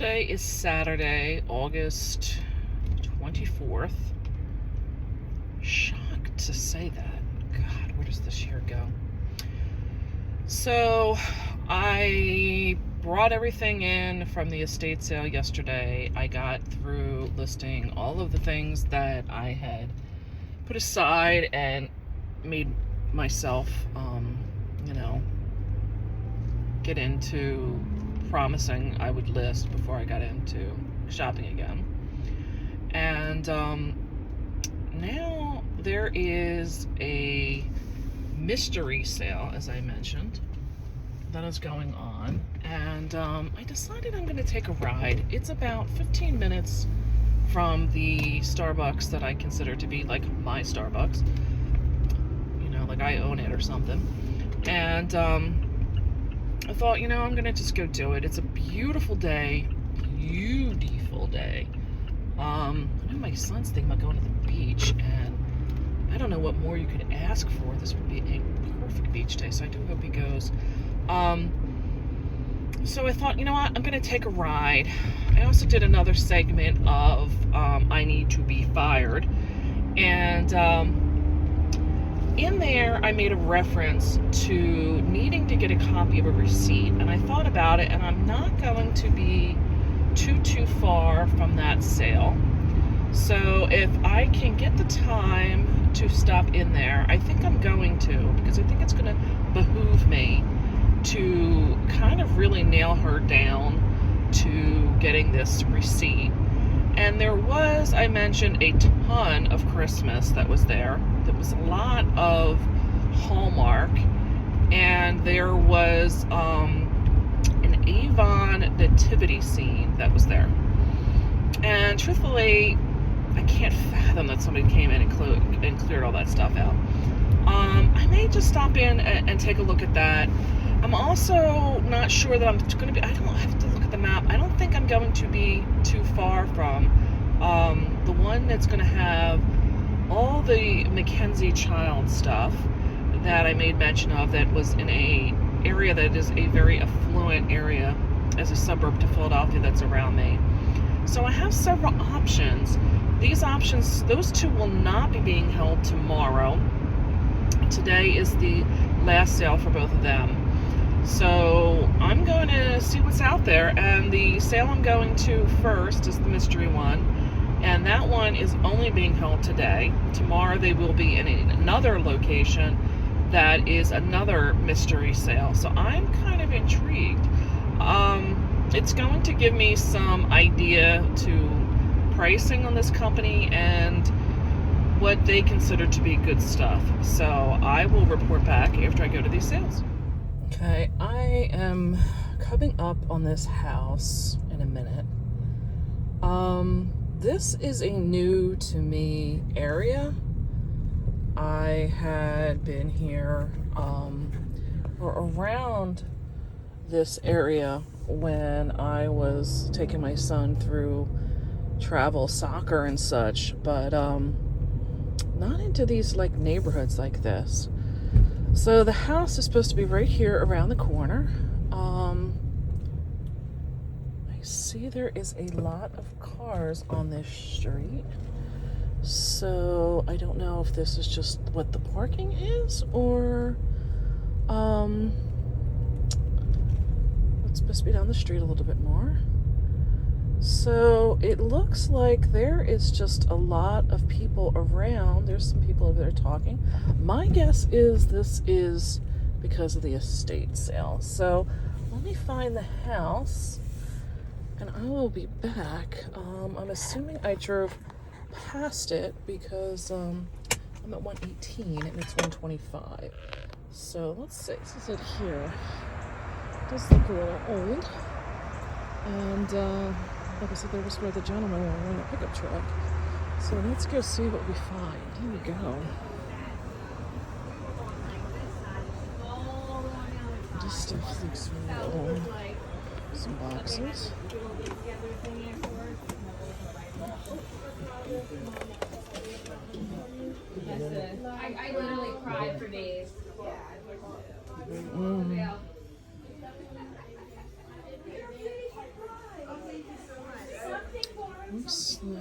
Today is Saturday, August 24th. Shocked to say that. God, where does this year go? So, I brought everything in from the estate sale yesterday. I got through listing all of the things that I had put aside and made myself, get into promising I would list before I got into shopping again. And now there is a mystery sale, as I mentioned, that is going on. And I decided I'm going to take a ride. It's about 15 minutes from the Starbucks that I consider to be like my Starbucks. Like I own it or something. And I thought, I'm going to just go do it. It's a beautiful day. Beautiful day. I know my son's thinking about going to the beach, and I don't know what more you could ask for. This would be a perfect beach day, so I do hope he goes. So I thought, I'm going to take a ride. I also did another segment of I Need to Be Fired. And in there, I made a reference to needing to get a copy of a receipt. And I thought about it, and I'm not going to be too far from that sale. So if I can get the time to stop in there, I think I'm going to, because I think it's going to behoove me to kind of really nail her down to getting this receipt. And there was, I mentioned, a ton of Christmas that was there. There was a lot of Hallmark, and there was an Avon nativity scene that was there. And truthfully, I can't fathom that somebody came in and cleared all that stuff out. I may just stop in and take a look at that. I'm also not sure that I'm going to be, I have to look at the map. I don't think I'm going to be too far from the one that's going to have all the Mackenzie Child stuff that I made mention of, that was in a area that is a very affluent area as a suburb to Philadelphia that's around me. So I have several options. These options, those two will not be being held tomorrow. Today is the last sale for both of them. So I'm going to see what's out there, and the sale I'm going to first is the mystery one, and that one is only being held today. Tomorrow they will be in another location that is another mystery sale. So I'm kind of intrigued. It's going to give me some idea to pricing on this company and what they consider to be good stuff. So I will report back after I go to these sales. Okay, I am coming up on this house in a minute. This is a new to me area. I had been here or around this area when I was taking my son through travel soccer and such, but not into these like neighborhoods like this. So the house is supposed to be right here around the corner. I see there is a lot of cars on this street. So I don't know if this is just what the parking is, or it's supposed to be down the street a little bit more. So it looks like there is just a lot of people around. There's some people over there talking. My guess is this is because of the estate sale. So let me find the house, and I will be back. I'm assuming I drove past it because I'm at 118 and it's 125. So let's see. This is it here. It does look a little old. And like I said, there was where the gentleman were in a pickup truck. So let's go see what we find. Here we go. This stuff looks really old. Some boxes. I literally cried for days. all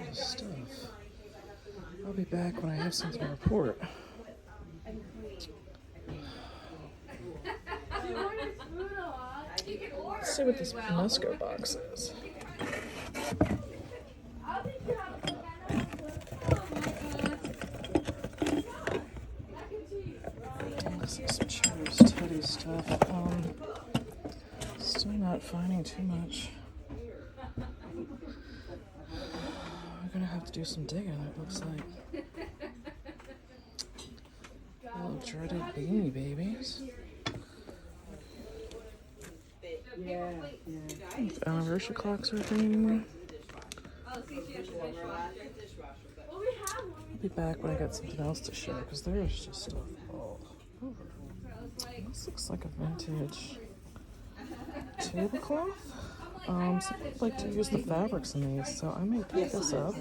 this stuff. I'll be back when I have something to report. Let's see what this Musco box is. Some chairs, teddy stuff. Still not finding too much. We're gonna have to do some digging, it looks like. Oh, dreaded Beanie Babies. Anniversary clocks are a thing anymore. I'll be back when I got something else to share because there's just stuff all over. This looks like a vintage tablecloth. Some people like to use the fabrics in these, so I may pick this up.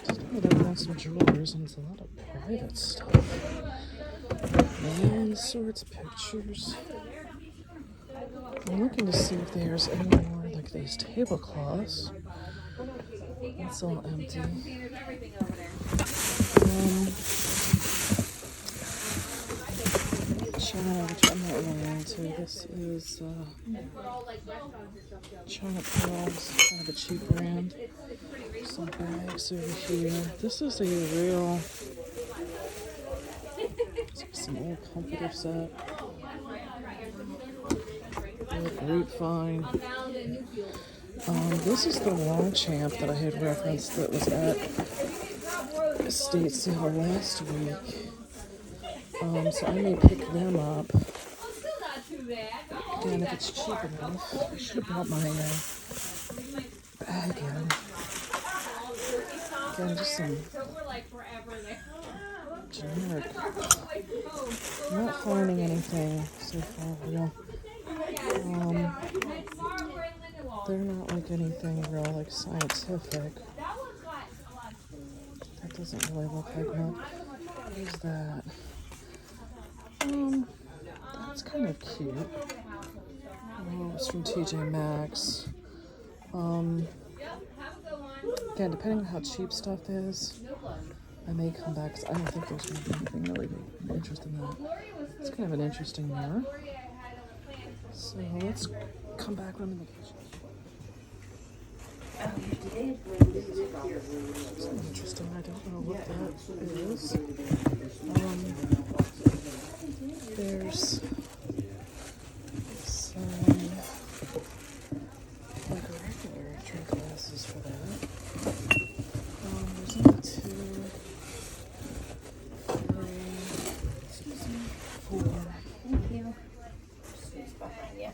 Just ended up on some drawers, and it's a lot of private stuff. All sorts of pictures. I'm looking to see if there's any more like these tablecloths. It's all empty. China, which I'm not really into. This is China Pearls, kind of a cheap brand. Some bags over here. This is a real, some old comforter set. Grapevine. This is the Longchamp that I had referenced that was at estate sale last week. So I may pick them up. Again, if it's cheap enough. I should have brought my bag in. Again, just some generic. I'm not finding anything so far real. They're not like anything real like scientific. That doesn't really look like much. What is that? That's kind of cute. Oh, it's from TJ Maxx. Again, depending on how cheap stuff is, I may come back because I don't think there's going to be anything really big interest in that. It's kind of an interesting mirror. So let's come back when I'm in the kitchen. It's interesting. I don't know what that is. There's some like regular drink glasses for that. There's only 2, 3, 4. Thank you. Yeah.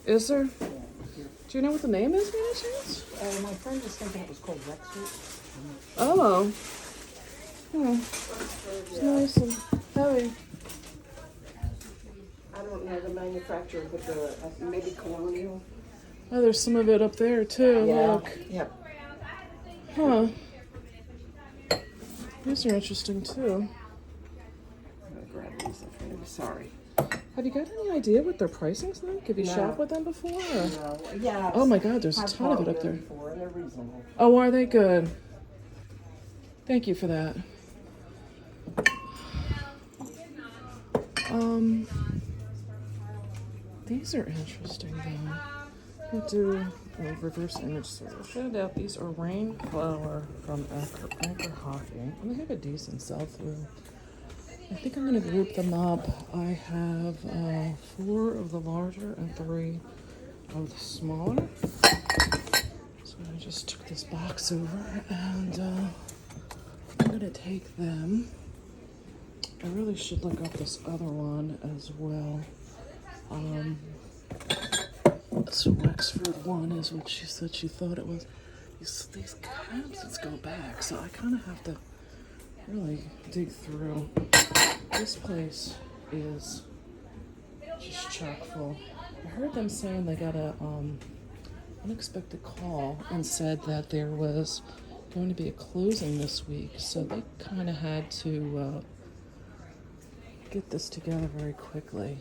Is there? Do you know what the name is, by any chance? My friend was thinking it was called Rexford. Oh. It's nice and heavy. I don't know the manufacturer, but the maybe Colonial. Oh, there's some of it up there too. Look. Yep. Huh. These are interesting too. I'm gonna grab these for you. Sorry. Have you got any idea what their pricing's like? Have you shopped with them before? Or? No. Yeah. Oh my God, there's a ton of it up there. Before. They're reasonable. Oh, are they good? Thank you for that. These are interesting though. We'll do a reverse image search. Found out these are Rainflower from Anchor Hockey, and they have a decent sell-through. I think I'm going to group them up. I have 4 of the larger and 3 of the smaller. So I just took this box over, and I'm going to take them. I really should look up this other one as well. This Wexford one is what she said she thought it was. These cabinets go back, so I kind of have to really dig through. This place is just chock full. I heard them saying they got a unexpected call and said that there was going to be a closing this week, so they kind of had to get this together very quickly.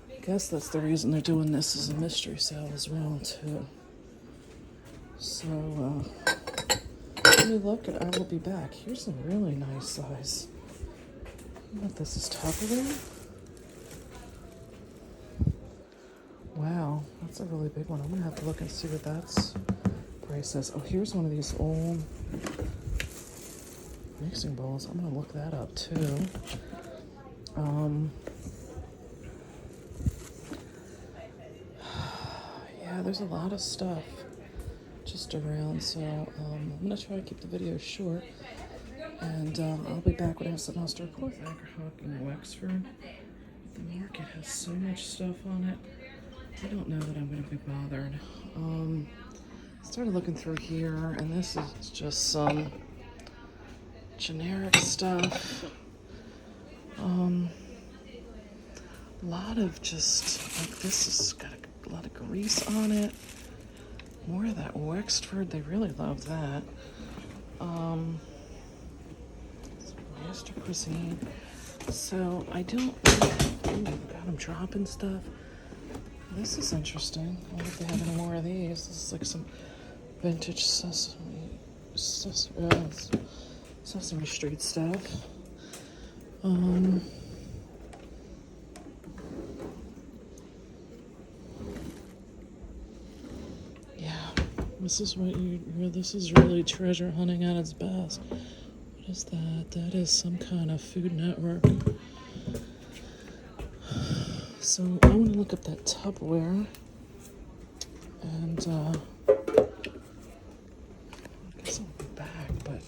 I guess that's the reason they're doing this as a mystery sale as well, too. So, let me look and I will be back. Here's some really nice size. I don't know if this is Tupperware. Wow, that's a really big one. I'm gonna have to look and see what that's price is. Oh, here's one of these old mixing bowls. I'm gonna look that up too. Yeah, there's a lot of stuff just around, so I'm gonna try to keep the video short, and I'll be back when I have something else to report. Agerhawk in Wexford. The market has so much stuff on it. I don't know that I'm gonna be bothered. I started looking through here, and this is just some generic stuff. A lot of just, like, this has got a lot of grease on it. More of that Wexford, they really love that. Some Master Cuisine. So I don't, oh God, I'm dropping stuff. This is interesting. I wonder if they have any more of these. This is like some vintage Sesame Street stuff. Yeah, this is this is really treasure hunting at its best. What is that? That is some kind of Food Network. So I want to look up that Tupperware, and I guess I'll be back, but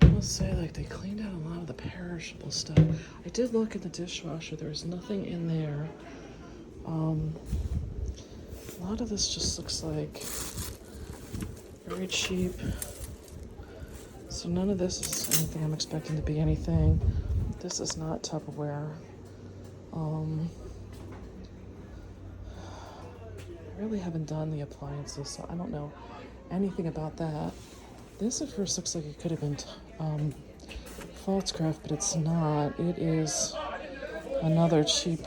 I must say, like, they cleaned out a lot of the perishable stuff. I did look in the dishwasher. There was nothing in there. A lot of this just looks like very cheap. So none of this is anything I'm expecting to be anything. This is not Tupperware. I really haven't done the appliances, so I don't know anything about that. This at first looks like it could have been Faltzcraft, but it's not. It is another cheap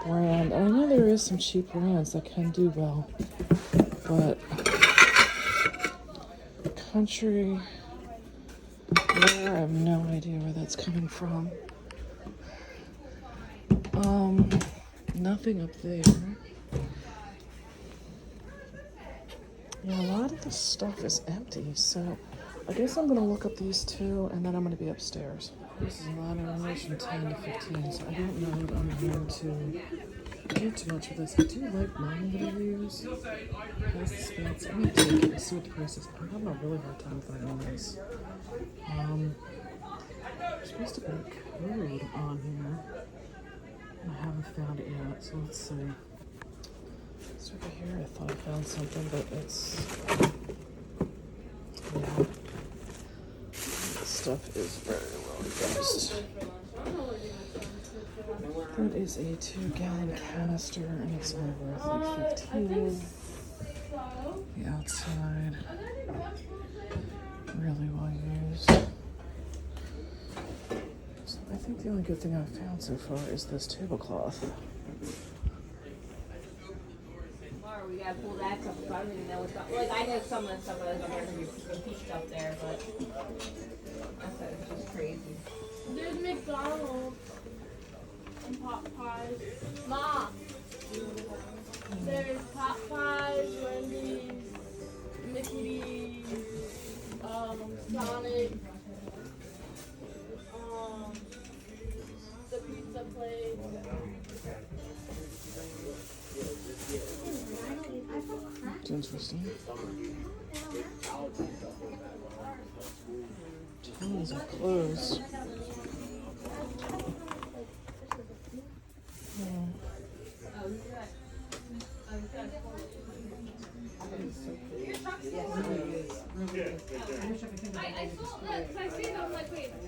brand. And I know there is some cheap brands that can do well, but Country Ware, I have no idea where that's coming from. Nothing up there. Yeah, a lot of the stuff is empty, so I guess I'm gonna look up these two, and then I'm gonna be upstairs. This is a lot of information, 10 to 15, so I don't know that I'm going to do too much of this. I do like mine that I use. It has the spots. I'm gonna take it and see what the price is. I'm having a really hard time finding this. There's supposed to be a code on here. I haven't found it yet, so let's see. It's over here. I thought I found something, but it's, yeah. This stuff is very well used. That is a 2-gallon canister, and it's only worth like 15. The outside, really well used. So I think the only good thing I've found so far is this tablecloth. We gotta pull that stuff, so I don't even know what's up. Like, I know some of the stuff that are gonna be peached up there, but that's just crazy. There's McDonald's and Pop Pies. Mom! There's Pop Pies, Wendy's, Mickey D's, Sonic, the pizza place. It's interesting. Tons are closed. I saw that because I see them. I'm like, wait, the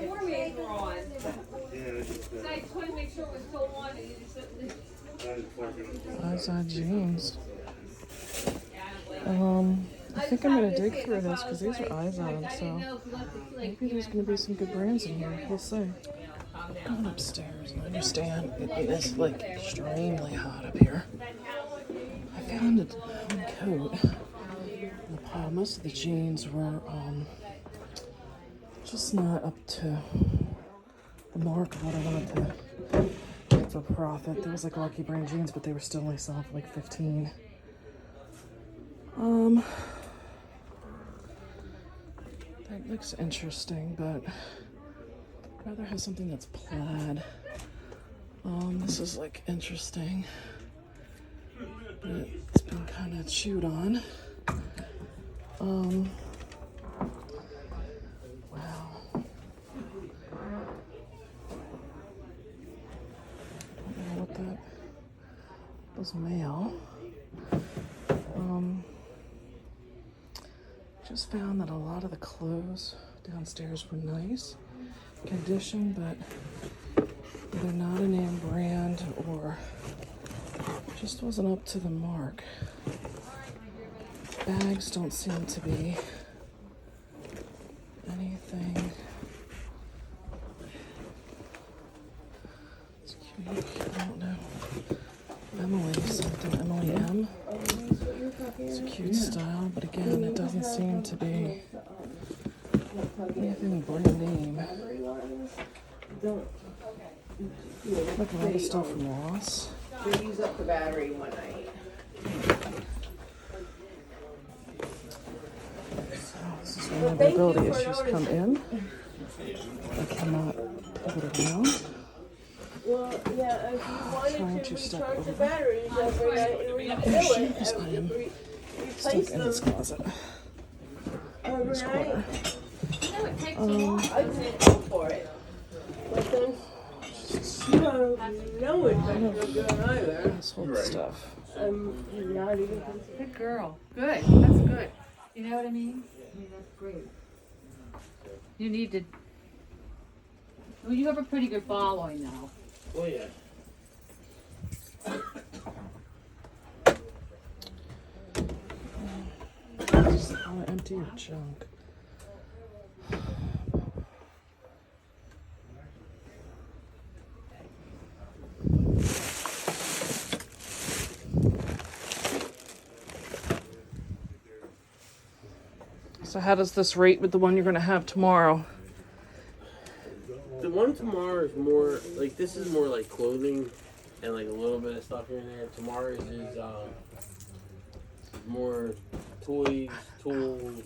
more waves were on. So I just wanted to make sure it was still on. And you just Eyes on jeans. yeah. I think I'm gonna dig through this because these are eyes on them, so maybe there's gonna be some good brands in here. We'll see. Going upstairs. I understand it is like extremely hot up here. I found a coat in the pile. Most of the jeans were just not up to the mark of what I wanted to get for profit. There was like Lucky Brand jeans, but they were still only selling for like $15. That looks interesting, but I'd rather have something that's plaid. This is like interesting. But it's been kind of chewed on. Wow. I don't know what that was, mail. Just found that a lot of the clothes downstairs were nice condition, but they're not a name brand or just wasn't up to the mark. Bags don't seem to be anything. It's cute. I don't know. Emily something. Emily M. It's a cute style, but again, it doesn't seem to be anything brand name. Like a lot of stuff from Ross. They use up the battery one night. So this is when mobility issues come in. I cannot pivot around. Well, yeah, if you wanted Trying to to step recharge the over. batteries every night and refill There she it, is. I am replace stuck in this them closet. every This night. corner. I just go for it. But then you don't know it's not good either. Household stuff. Not even. Good girl. Good. That's good. You know what I mean? That's great. You need to. Well, you have a pretty good following now. Oh yeah. Just want to empty your junk. So how does this rate with the one you're going to have tomorrow? The one tomorrow is more like this is more like clothing and like a little bit of stuff here and there. Tomorrow's is more toys, tools,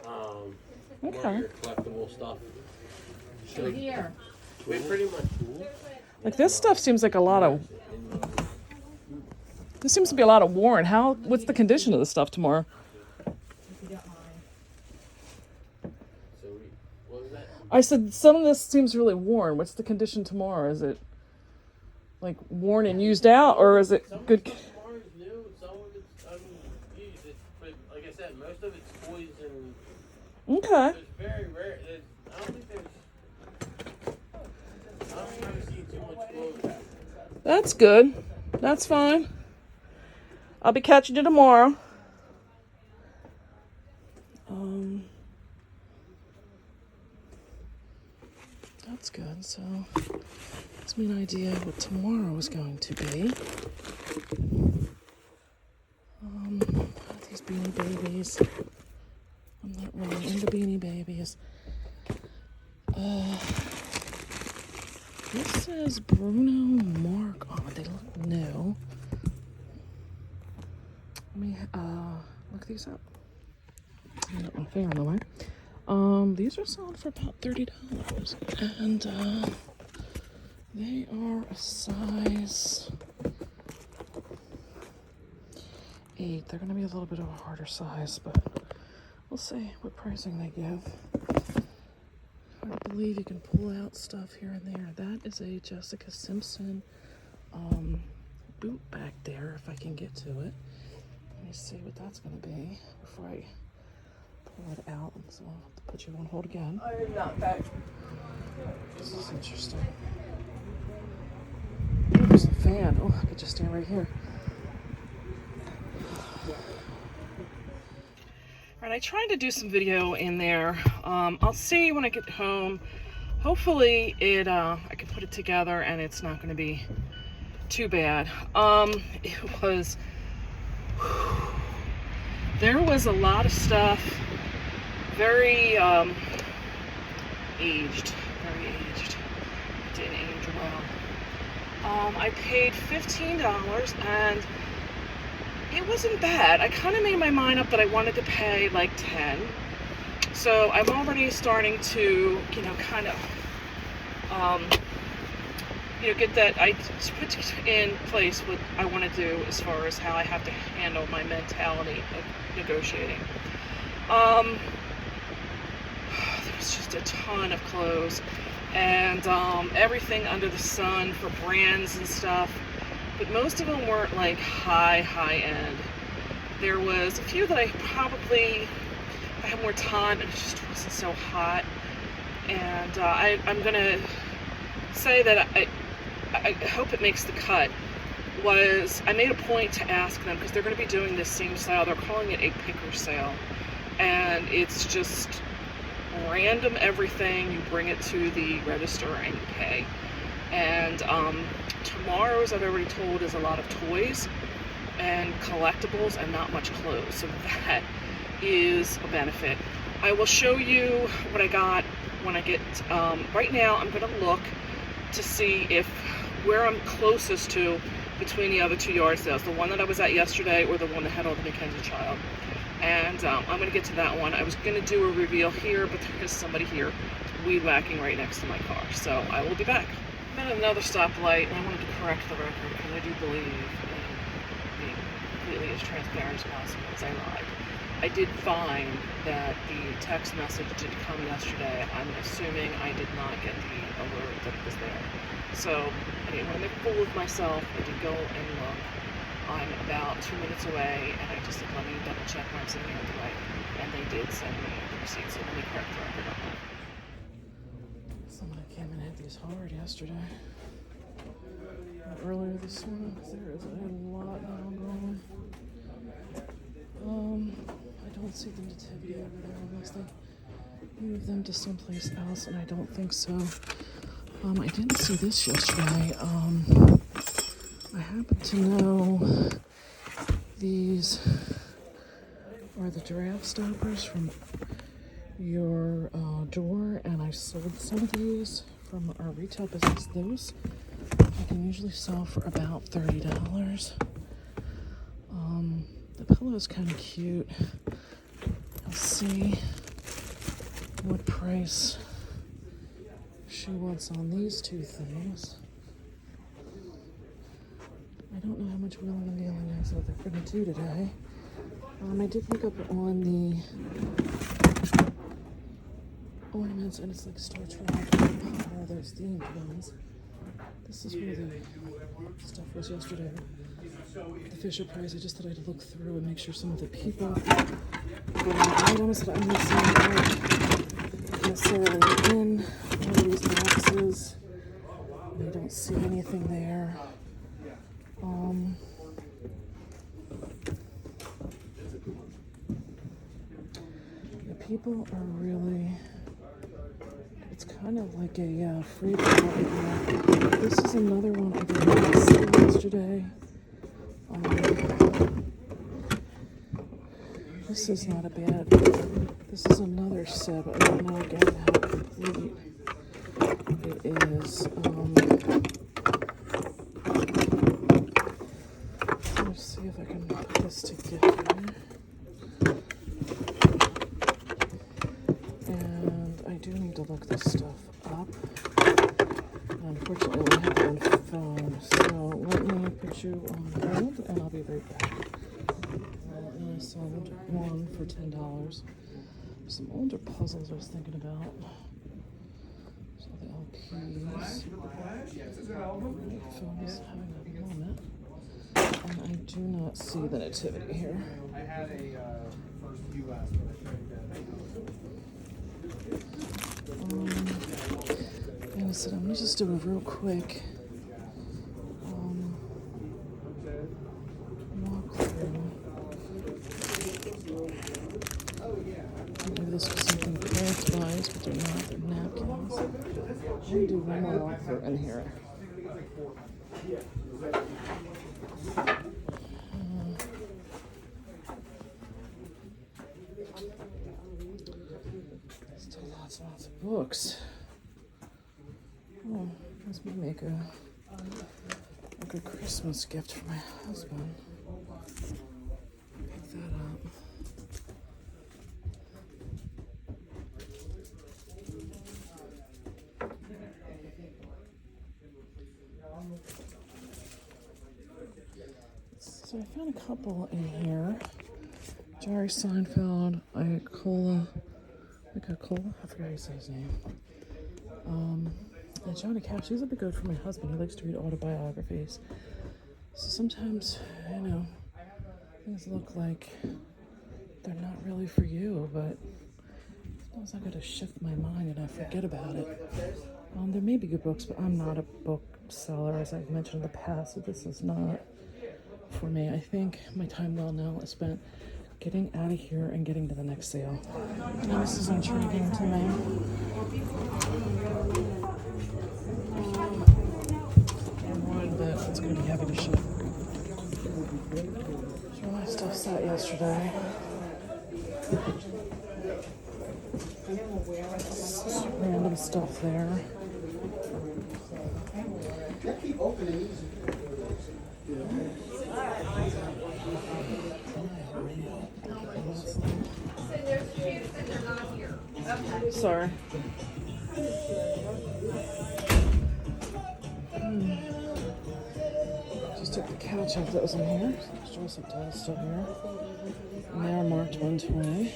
more Okay. your collectible stuff. So here. We pretty much tools. Like this stuff seems like a lot of. This seems to be a lot of worn. What's the condition of the stuff tomorrow? What was that? I said some of this seems really worn. What's the condition tomorrow? Is it like worn and used out, or is it Some good? of the stuff tomorrow is new, some of it's unused. But like I said, most of it's toys and Okay. it's very rare. I don't think there's. I don't remember seeing too much clothes. That's good. That's fine. I'll be catching you tomorrow. That's good. So, gives me an idea what tomorrow is going to be. These Beanie Babies. I'm not really into Beanie Babies. This says Bruno Mark. Oh, they look new. Let me look these up. I got my finger in the way. These are selling for about $30, and they are a size 8. They're gonna be a little bit of a harder size, but we'll see what pricing they give. I believe you can pull out stuff here and there. That is a Jessica Simpson boot back there, if I can get to it. Let me see what that's going to be before I pull it out. So I'll have to put you on hold again. I am not back. This is interesting. Oh, there's a fan. Oh, I could just stand right here. And I tried to do some video in there. I'll see when I get home. Hopefully I can put it together and it's not going to be too bad. There was a lot of stuff, very aged. It didn't age well. I paid $15 and it wasn't bad. I kind of made my mind up that I wanted to pay like $10. So I'm already starting to, kind of, get that. I put in place what I want to do as far as how I have to handle my mentality of negotiating. There was just a ton of clothes and everything under the sun for brands and stuff. But most of them weren't like high end. There was a few that I had more time and it just wasn't so hot. And I'm gonna say that I hope it makes the cut. I made a point to ask them because they're going to be doing this same sale. They're calling it a picker sale, and it's just random everything. You bring it to the register and you pay. And tomorrow's, I've already told, is a lot of toys and collectibles and not much clothes. So that is a benefit. I will show you what I got when I get, right now I'm going to look to see where I'm closest to between the other two yard sales, the one that I was at yesterday or the one that had all the Mackenzie child. And I'm going to get to that one. I was going to do a reveal here, but there's somebody here weed whacking right next to my car. So I will be back. I'm at another stoplight, and I wanted to correct the record because I do believe in being completely as transparent as possible as I lied. I did find that the text message did come yesterday. I'm assuming I did not get the alert that it was there. So I didn't want to make a fool of myself. I did go and look. I'm about 2 minutes away, and I just said, let me double check where I'm sitting at the right. And they did send me the receipt, so let me correct the record on that. Somebody came and hit these hard yesterday. Earlier this morning, there is a lot now going. I don't see the nativity over there unless they move them to someplace else, and I don't think so. I didn't see this yesterday. I happen to know these are the draft stoppers from your door, and I sold some of these from our retail business. Those I can usually sell for about $30. The pillow is kind of cute. I'll see what price she wants on these two things. I don't know how much wheeling and dealing is that they're going to do today. I did look up on the ornaments, and it's like Star Trek, or those themed ones. This is where the stuff was yesterday. The Fisher Price. I just thought I'd look through and make sure some of the people putting items that I'm missing aren't necessarily in one of these boxes. I don't see anything there. The people are really, it's kind of like a free for-all. This is another one I did not see yesterday. This is not a bad, this is another set, but I don't know again how complete it is. Let's see if I can put this together. And I do need to look this stuff up. Unfortunately, we have it on the phone, so let me put you on hold, and I'll be right back. And I sold one for $10. Some older puzzles I was thinking about. So the LPs. Phone is having a moment. And I do not see the nativity here. I had a first few last one. And I said, I'm going to just do a real quick walk through. me do one more walkthrough in here. Still lots and lots of books. Oh, this would make a good Christmas gift for my husband. Pick that up. So I found a couple in here. Jerry Seinfeld, Icola, I forgot how to say his name. And Johnny Cash, these would be good for my husband. He likes to read autobiographies. So sometimes, you know, things look like they're not really for you, but sometimes I gotta shift my mind and I forget about it. There may be good books, but I'm not a bookseller, as I've mentioned in the past, so this is not for me. I think my time well now is spent getting out of here and getting to the next sale. Now, this is intriguing to me. I'm worried that it's going to be heavy to ship. That's where my stuff sat yesterday. Just random stuff there. Sorry. Just took the couch out that was in here. There's dress-up towels still here. And they are marked 120.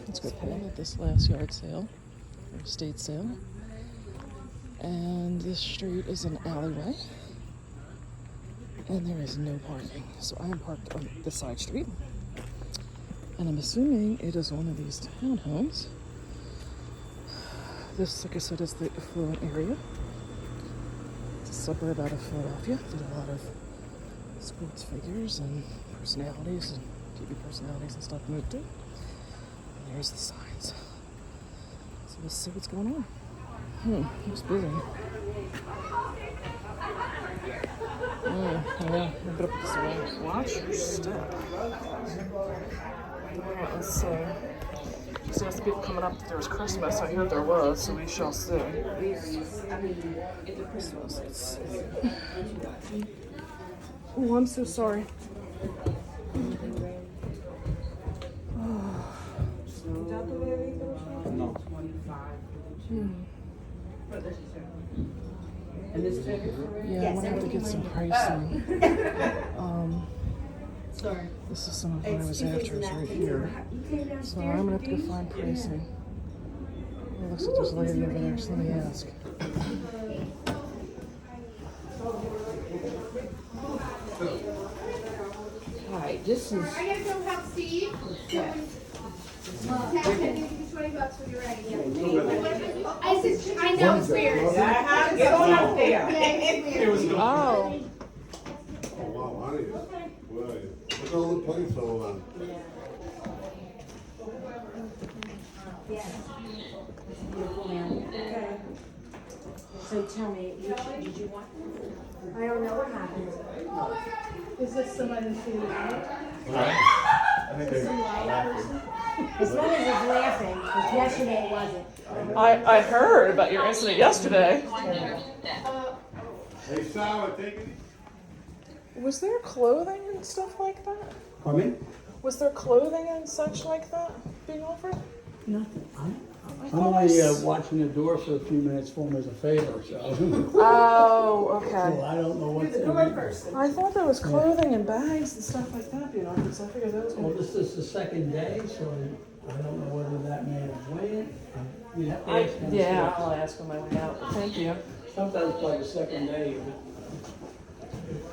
Let's go pay at this last yard sale, or estate sale. And this street is an alleyway. And there is no parking. So I am parked on the side street. And I'm assuming it is one of these townhomes. This, like I said, is the affluent area. It's a suburb out of Philadelphia. Did a lot of sports figures and personalities and TV personalities and stuff moved to. And there's the signs. So let's see what's going on. Looks busy. Yeah, I'm gonna put this away. Watch your step. Alright, let's see. Just asked the people coming up that there was Christmas. I heard there was, so we shall see. Christmas, let's see. Oh, I'm so sorry. Yeah, I'm gonna have to get some pricing. This is some of what I was after, is right here. So I'm gonna have to go find pricing. It looks like there's a lady over there, so let me ask. Hi, this is. I gotta go help Steve. Yeah. $20 when you're ready. I know it's weird. Get on up there. Oh. Oh, wow, honey. Right. Look at all the plates all on. Okay. So tell me, did you want? I don't know what happened. Is this somebody that's feeling out? I think they're laughing. As long as it's laughing, because yesterday it wasn't. I heard about your incident yesterday. Hey, Sal, take it. Was there clothing and stuff like that? Pardon me? Was there clothing and such like that being offered? Nothing. I'm thought only I watching the door for a few minutes for him as a favor, so. Oh, okay. So I don't know what's. I thought there was clothing and bags and stuff like that being offered, so I figured that was Well, going to this is the second day, so I don't know whether that man went. You have to ask him. Yeah, I'll ask when I way out. Thank you. Sometimes by the second day,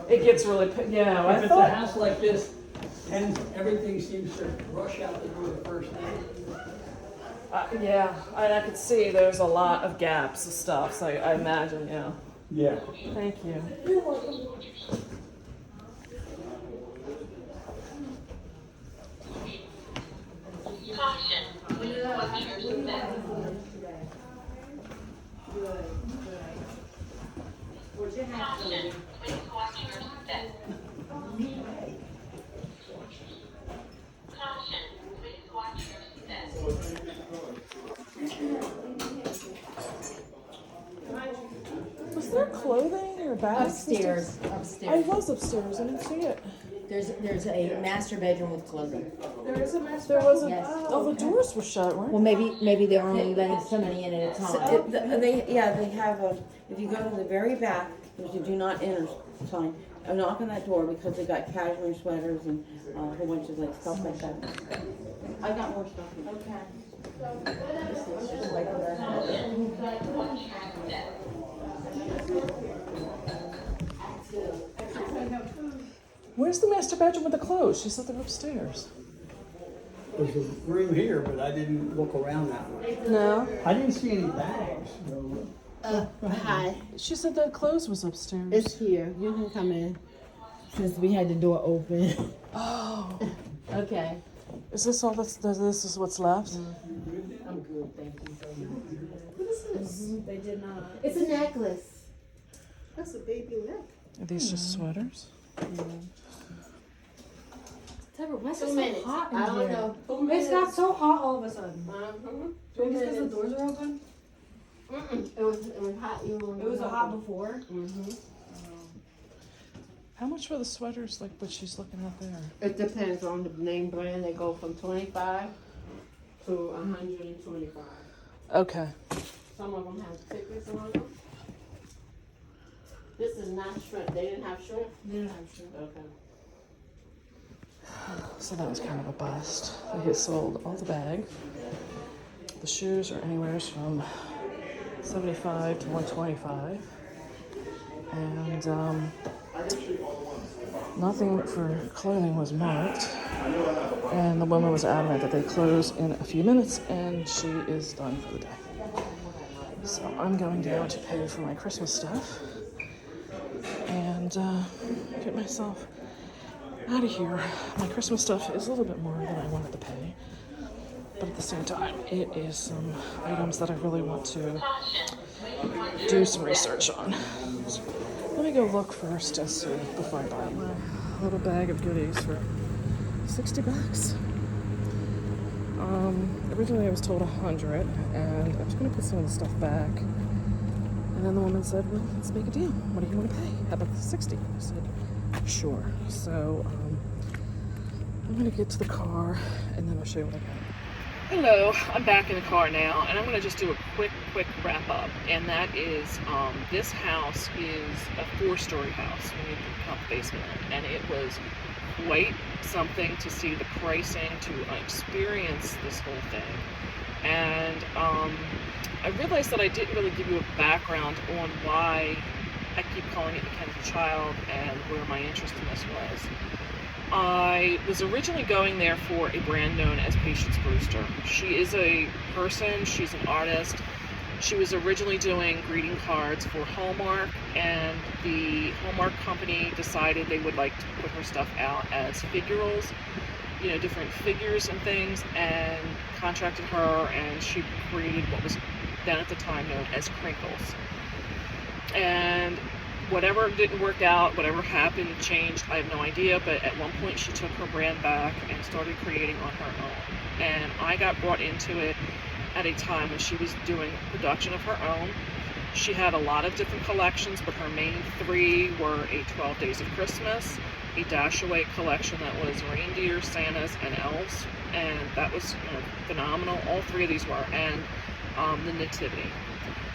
It gets really, yeah, if I it's a thought, house like this, and everything seems to rush out the door the first day. yeah, and I could see there's a lot of gaps of stuff, so I imagine, yeah. Yeah. Thank you. Was there clothing or bags? Upstairs, I upstairs. was upstairs. I didn't see it. There's a master bedroom with clothing. There wasn't. Yes. Oh, the doors were shut, weren't Well, maybe they're only letting so many in at a time. They have a, if you go to the very back, there's a do not enter sign. I knock on that door because they got cashmere sweaters and a whole bunch of like stuff like that. I've got more stuff. Okay. Where's the master bedroom with the clothes? She said they're upstairs. There's a room here, but I didn't look around that way. No. I didn't see any bags. Hi, She said the clothes was upstairs. it's here. You can come in since we had the door open. Oh. Okay. Is this all this is what's left? I'm good, thank you so much. What is this? They did not. It's a necklace. That's a baby neck. Are these just sweaters? Deborah, why is Two it so minutes. hot in I don't here? know. 2 It's minutes. got so hot all of a sudden. Uh-huh. Maybe it's because the doors are open? It was hot. It was hot before. Mm-hmm. How much were the sweaters like what she's looking at there? It depends on the name brand. They go from 25 to 125. Okay. Some of them have tickets on them. This is not shrimp. They didn't have shrimp? They don't have shrimp. Okay. So that was kind of a bust. They had sold all the bag. The shoes are anywhere from 75 to 125. And nothing for clothing was marked. And the woman was adamant that they close in a few minutes and she is done for the day. So I'm going to go to pay for my Christmas stuff and get myself out of here. My Christmas stuff is a little bit more than I wanted to pay, but at the same time, it is some items that I really want to do some research on. So let me go look first and see before I buy my little bag of goodies for $60. Originally I was told 100, and I was going to put some of the stuff back. And then the woman said, well, let's make a deal. What do you want to pay? How about the 60? I said, sure. So I'm going to get to the car and then I'll show you what I got. Hello, I'm back in the car now, and I'm going to just do a quick wrap up. And that is, this house is a 4-story house when you count the basement in, and it was quite something to see the pricing, to experience this whole thing. And I realized that I didn't really give you a background on why I keep calling it Mackenzie Child and where my interest in this was. I was originally going there for a brand known as Patience Brewster. She is a person, she's an artist. She was originally doing greeting cards for Hallmark, and the Hallmark company decided they would like to put her stuff out as figurals, you know, different figures and things, and contracted her, and she created what was then at the time known as Crinkles. And whatever didn't work out, whatever happened, changed, I have no idea, but at one point she took her brand back and started creating on her own. And I got brought into it at a time when she was doing production of her own. She had a lot of different collections, but her main 3 were a 12 Days of Christmas, a Dashaway collection that was reindeer, Santas, and elves, and that was, you know, phenomenal. All 3 of these were, and the Nativity.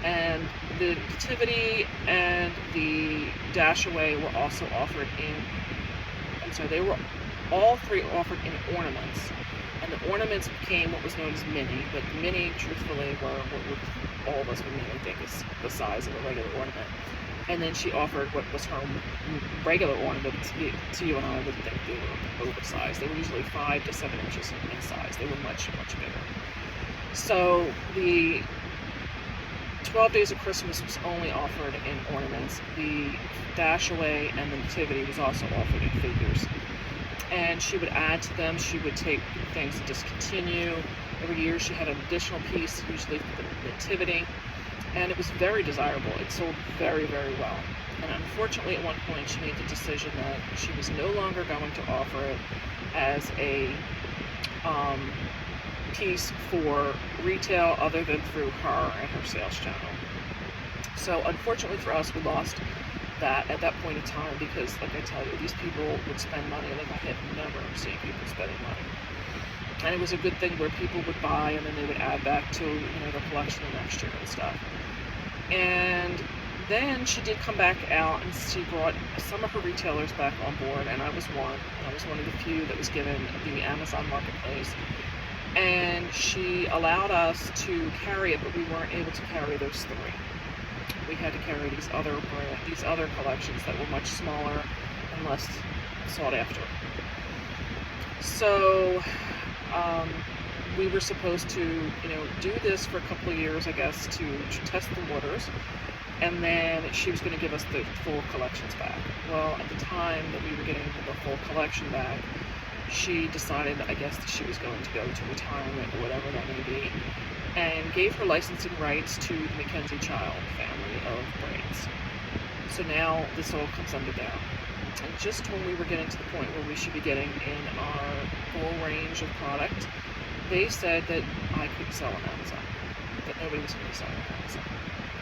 And the Nativity and the Dashaway were also offered in, they were all 3 offered in ornaments. And the ornaments became what was known as mini, but mini, truthfully, were what all of us would mainly think is the size of a regular ornament. And then she offered what was her regular ornament to you and I would think they were oversized. They were usually 5 to 7 inches in size. They were much, much bigger. So the 12 Days of Christmas was only offered in ornaments. The Dashaway and the Nativity was also offered in figures. And she would add to them. She would take things and discontinue. Every year she had an additional piece, usually for the Nativity. And it was very desirable. It sold very, very well. And unfortunately, at one point, she made the decision that she was no longer going to offer it as a piece for retail other than through her and her sales channel. So unfortunately for us, we lost that at that point in time because, like I tell you, these people would spend money like I had never seen people spending money. And it was a good thing where people would buy and then they would add back to, their collection the next year and stuff. And then she did come back out and she brought some of her retailers back on board, and I was one. I was one of the few that was given the Amazon Marketplace. And she allowed us to carry it, but we weren't able to carry those 3. We had to carry these other collections that were much smaller and less sought after. So we were supposed to, do this for a couple of years, I guess, to test the waters, and then she was going to give us the full collections back. Well, at the time that we were getting the full collection back, she decided, I guess, that she was going to go to retirement or whatever that may be, and gave her licensing rights to the Mackenzie Child family of brands. So now this all comes under there. And just when we were getting to the point where we should be getting in our full range of product, they said that I couldn't sell on Amazon, that nobody was going to sell on Amazon.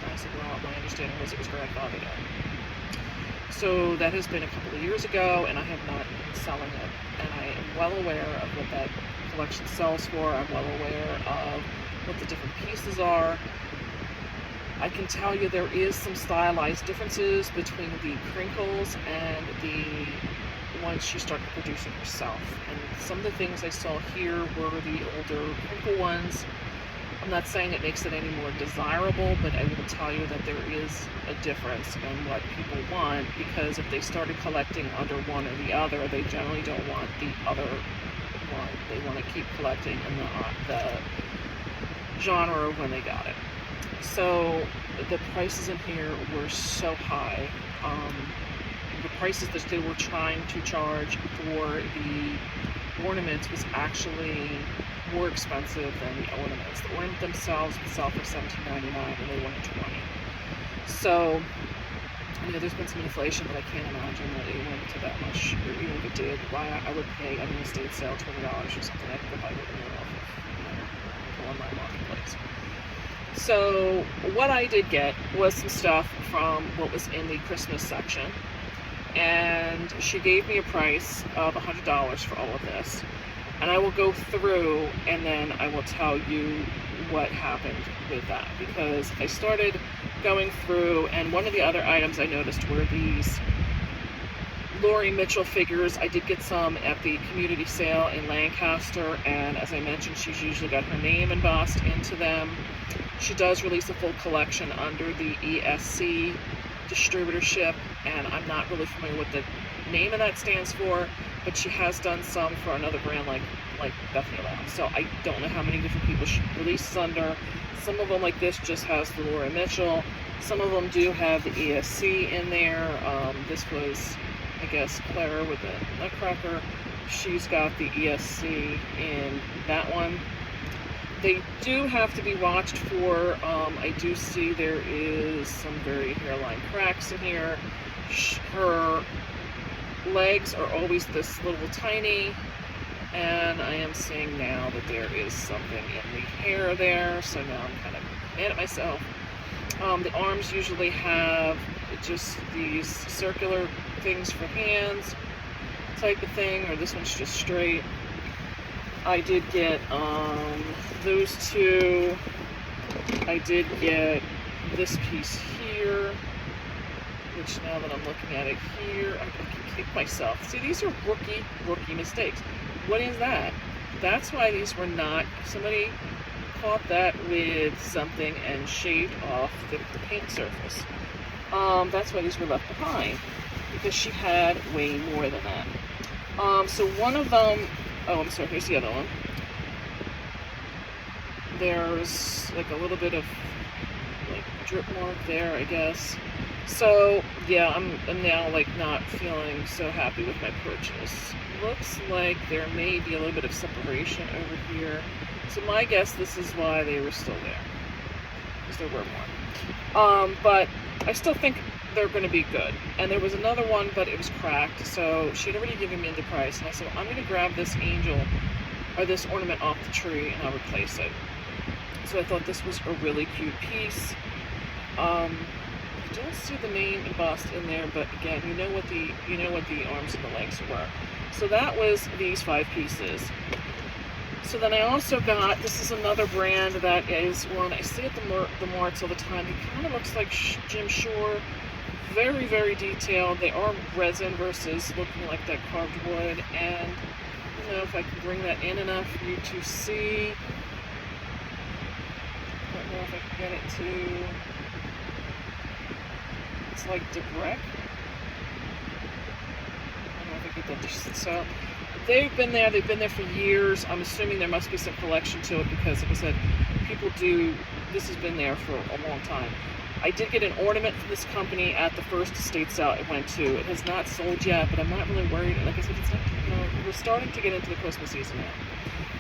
And I said, well, my understanding was it was grandfathered in. So that has been a couple of years ago, and I have not been selling it. And I am well aware of what that collection sells for. I'm well aware of what the different pieces are. I can tell you there is some stylized differences between the crinkles and the ones she started producing herself. And some of the things I saw here were the older crinkle ones. I'm not saying it makes it any more desirable, but I will tell you that there is a difference in what people want, because if they started collecting under one or the other, they generally don't want the other one. They want to keep collecting in the genre of when they got it. So the prices in here were so high. The prices that they were trying to charge for the ornaments was actually more expensive than the ornaments. The ornament themselves would sell for $17.99 and they wanted $20. So, there's been some inflation, but I can't imagine that it went to that much. Or even if it did, why I would pay at an estate sale $20 or something I could buy it off of on my marketplace. So what I did get was some stuff from what was in the Christmas section, and she gave me a price of $100 for all of this. And I will go through and then I will tell you what happened with that, because I started going through, and one of the other items I noticed were these Lori Mitchell figures. I did get some at the community sale in Lancaster, and as I mentioned, she's usually got her name embossed into them. She does release a full collection under the ESC distributorship, and I'm not really familiar with the name of that stands for, but she has done some for another brand like Bethany Lau. So I don't know how many different people she releases under. Some of them, like this, just has the Lori Mitchell. Some of them do have the ESC in there. This was, I guess, Clara with the Nutcracker. She's got the ESC in that one. They do have to be watched for. I do see there is some very hairline cracks in here. Her legs are always this little tiny, and I am seeing now that there is something in the hair there, so now I'm kind of mad at myself. The arms usually have just these circular things for hands type of thing, or this one's just straight. I did get those two. I did get this piece here, which now that I'm looking at it here, I can kick myself. See, these are rookie mistakes. What is that? That's why these were not, somebody caught that with something and shaved off the paint surface. That's why these were left behind, because she had way more than that. So one of them, oh, I'm sorry, here's the other one. There's like a little bit of like drip mark there, I guess. So yeah, I'm now like not feeling so happy with my purchase. Looks like there may be a little bit of separation over here. So my guess, this is why they were still there, because there were more. But I still think they're going to be good. And there was another one, but it was cracked, so she'd already given me the price, and I said, well, I'm going to grab this angel, or this ornament off the tree, and I'll replace it. So I thought this was a really cute piece. I don't see the name embossed in there, but again, you know what the arms and the legs were. So that was these 5 pieces. So then I also got, this is another brand that is one, I see at the marts all the time. It kind of looks like Jim Shore. Very, very detailed. They are resin versus looking like that carved wood. And I don't know if I can bring that in enough for you to see. I don't know if I can get it to, it's like de brick. I don't know if I get that to, so they've been there for years. I'm assuming there must be some collection to it because, like I said, people do, this has been there for a long time. I did get an ornament from this company at the first estate sale I went to. It has not sold yet, but I'm not really worried. Like I said, it's not, we're starting to get into the Christmas season now.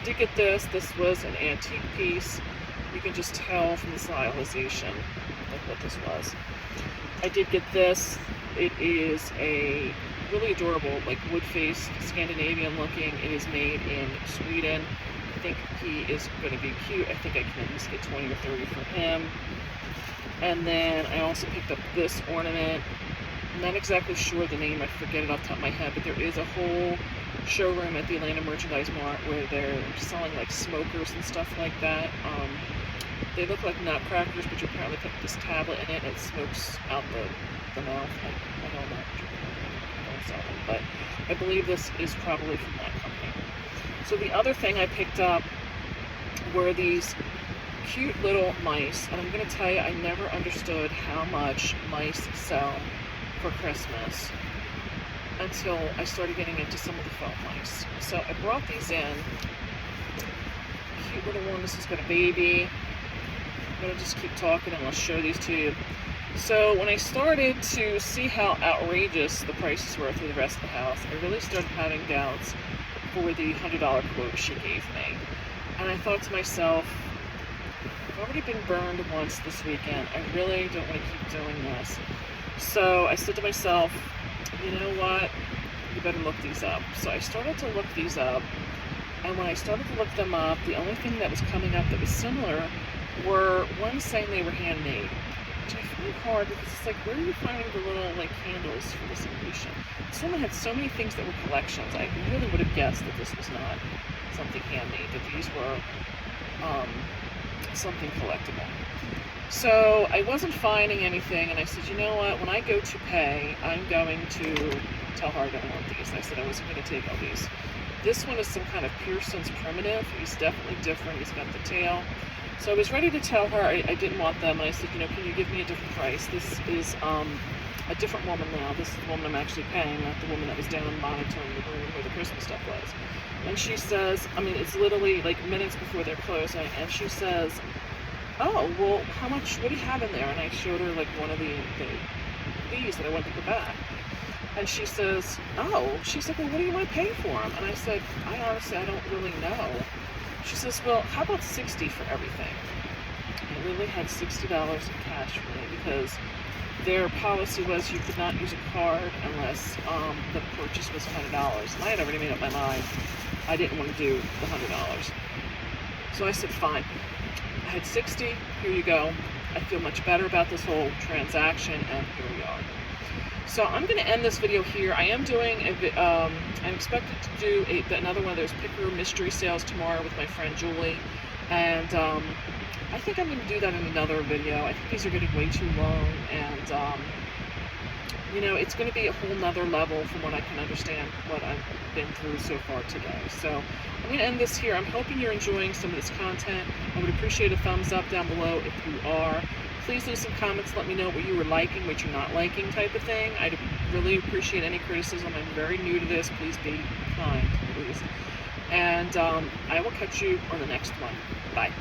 Did get this. This was an antique piece. You can just tell from the stylization like what this was. I did get this. It is a really adorable, like wood-faced, Scandinavian looking. It is made in Sweden. I think he is going to be cute. I think I can at least get 20 or 30 for him. And then I also picked up this ornament. I'm not exactly sure the name, I forget it off the top of my head, but there is a whole showroom at the Atlanta Merchandise Mart where they're selling like smokers and stuff like that. They look like nutcrackers, but you apparently put this tablet in it and it smokes out the mouth. I don't know, I don't sell them, but I believe this is probably from that company. So the other thing I picked up were these cute little mice, and I'm going to tell you, I never understood how much mice sell for Christmas until I started getting into some of the foam mice. So I brought these in. Cute little one. This has got a baby. I'm going to just keep talking and I'll show these to you. So when I started to see how outrageous the prices were through the rest of the house, I really started having doubts for the $100 quote she gave me. And I thought to myself, I've already been burned once this weekend. I really don't want to keep doing this. So I said to myself, you know what? You better look these up. So I started to look these up. And when I started to look them up, the only thing that was coming up that was similar were ones saying they were handmade. Which I find hard because it's like, where are you finding the little like handles for this information? This woman had so many things that were collections. I really would have guessed that this was not something handmade, that these were something collectible. So I wasn't finding anything, and I said, you know what, when I go to pay, I'm going to tell her I don't want these. I said I wasn't going to take all these. This one is some kind of Pearson's primitive. He's definitely different. He's got the tail. So I was ready to tell her I didn't want them, and I said, you know, can you give me a different price? This is a different woman now. This is the woman I'm actually paying, not the woman that was down monitoring the room where the Christmas stuff was. And she says, I mean, it's literally like minutes before they're closing, and she says, oh, well, how much, what do you have in there? And I showed her like one of these that I went to put back. And she says, oh, she's like, well, what do you want to pay for them? And I said, I don't really know. She says, well, how about $60 for everything? And Lily had $60 in cash for me because their policy was you could not use a card unless the purchase was $100. And I had already made up my mind. I didn't want to do the $100. So I said, fine. I had $60, here you go. I feel much better about this whole transaction, and here we are. So I'm going to end this video here. I am doing, I'm expected to do another one of those picker mystery sales tomorrow with my friend Julie. And I think I'm going to do that in another video. I think these are getting way too long, and you know, it's going to be a whole nother level from what I can understand what I've been through so far today. So I'm going to end this here. I'm hoping you're enjoying some of this content. I would appreciate a thumbs up down below if you are. Please leave some comments. Let me know what you were liking, what you're not liking type of thing. I'd really appreciate any criticism. I'm very new to this. Please be kind, please. And I will catch you on the next one. Bye.